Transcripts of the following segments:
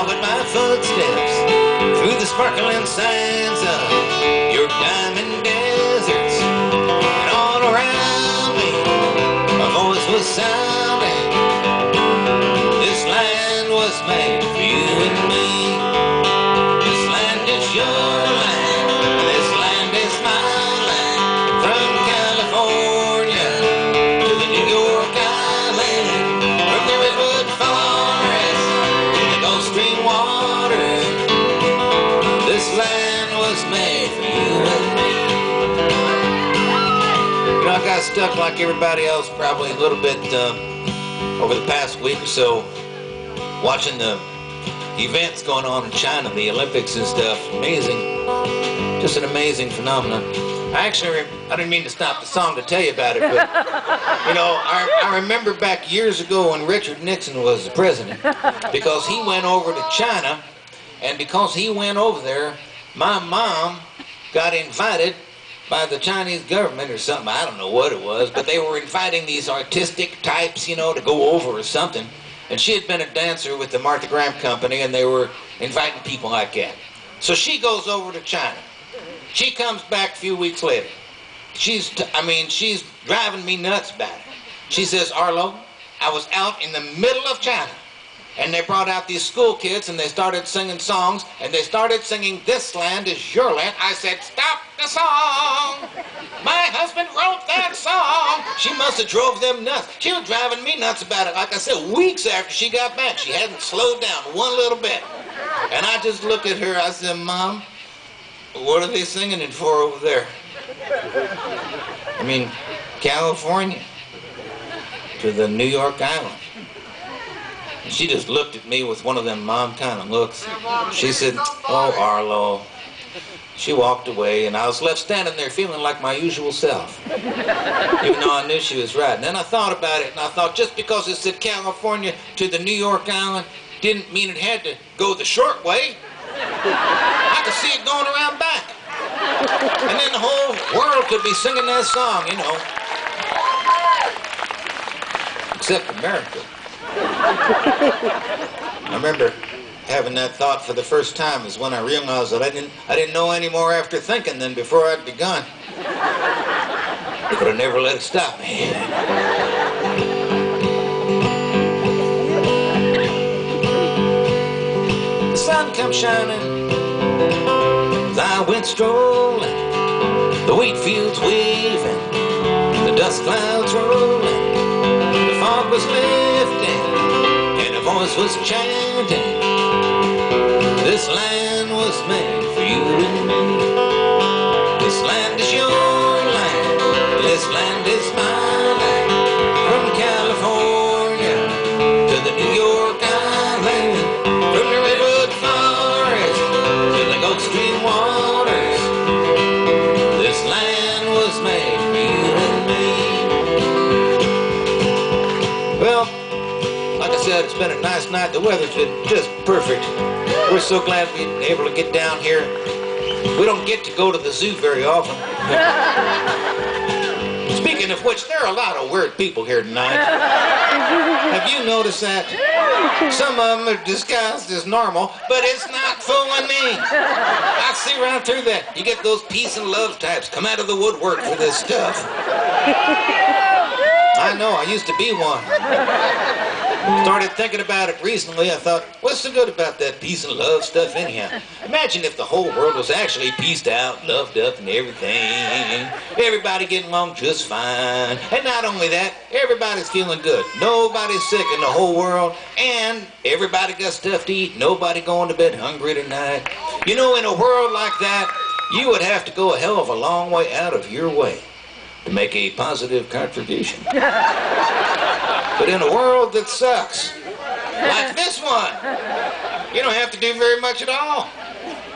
followed my footsteps through the sparkling sands of your diamond deserts. And all around me, my voice was sounding. This land was made for you and me. This land is your land, this land is my land. From California to the New York Island, from the redwood forest to the Gulf Stream waters, this land was made for you and me. You know, I got stuck like everybody else probably a little bit over the past week or so, watching the events going on in China, the Olympics and stuff. Amazing, just an amazing phenomenon. I didn't mean to stop the song to tell you about it, but you know, I remember back years ago when Richard Nixon was the president, because he went over to China, and because he went over there, my mom got invited by the Chinese government or something. I don't know what it was, but they were inviting these artistic types, you know, to go over or something. And she had been a dancer with the Martha Graham Company, and they were inviting people like that. So she goes over to China. She comes back a few weeks later. She's driving me nuts about it. She says, Arlo, I was out in the middle of China, and they brought out these school kids, and they started singing songs, and they started singing, "This land is your land." I said, stop the song. My husband wrote that song. She must have drove them nuts. She was driving me nuts about it. Like I said, weeks after she got back, she hadn't slowed down one little bit. And I just looked at her, I said, Mom, what are they singing it for over there? I mean, California to the New York Island. And she just looked at me with one of them mom kind of looks. She said, oh, Arlo. She walked away, and I was left standing there feeling like my usual self, even though I knew she was right. And then I thought about it, and I thought just because it said California to the New York Island didn't mean it had to go the short way. I could see it going around back. And then the whole world could be singing that song, you know. Except America. I remember having that thought for the first time is when I realized that I didn't know any more after thinking than before I'd begun. But I never let it stop me. The sun comes shining as I went strolling, the wheat fields waving, the dust clouds rolling, the fog was lifting, and a voice was chanting, this land was made for you and me. This land is your land, this land is my land. From California to the New York Island, from the redwood forest to the Gulf Stream waters, this land was made for you and me. Well, like I said, it's been a nice night. The weather's been just perfect. We're so glad we've been able to get down here. We don't get to go to the zoo very often. Speaking of which, there are a lot of weird people here tonight. Have you noticed that? Some of them are disguised as normal, but it's not fooling me. I see right through that. You get those peace and love types come out of the woodwork for this stuff. I know, I used to be one. Started thinking about it recently. I thought, what's so good about that peace and love stuff anyhow? Imagine if the whole world was actually peaced out, loved up and everything. Everybody getting along just fine. And not only that, everybody's feeling good. Nobody's sick in the whole world. And everybody got stuff to eat. Nobody going to bed hungry tonight. You know, in a world like that, you would have to go a hell of a long way out of your way to make a positive contribution. But in a world that sucks, like this one, you don't have to do very much at all.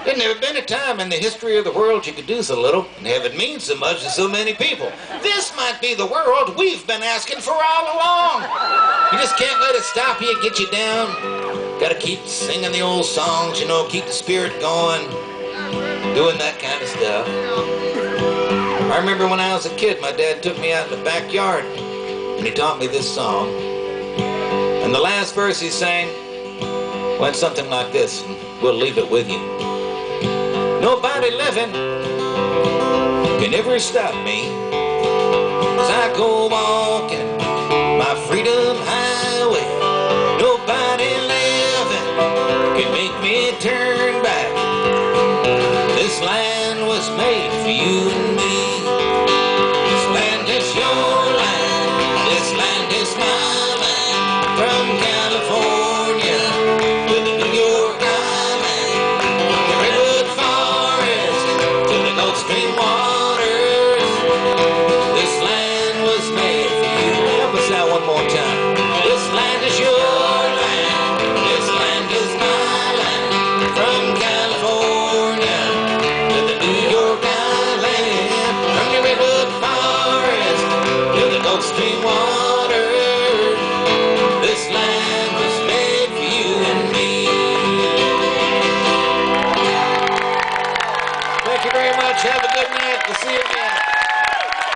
There's never been a time in the history of the world you could do so little and have it mean so much to so many people. This might be the world we've been asking for all along. You just can't let it stop you, get you down. Gotta keep singing the old songs, you know, keep the spirit going, doing that kind of stuff. I remember when I was a kid, my dad took me out in the backyard and he taught me this song. And the last verse he sang, went something like this, and we'll leave it with you. Nobody living can ever stop me as I go walking my freedom highway. Nobody living can make me turn back. This land was made for you and me. This land is your land. This land is my land. From California to the New York Island, the redwood forest to the Gulf Stream waters. This land was made for you. Help us out one more time. This land is your land. This land is my land. From California to the New York Island, from the redwood forest to the Gulf Stream waters. This land was made for you and me. Thank you very much. Have a good night. We'll see you again.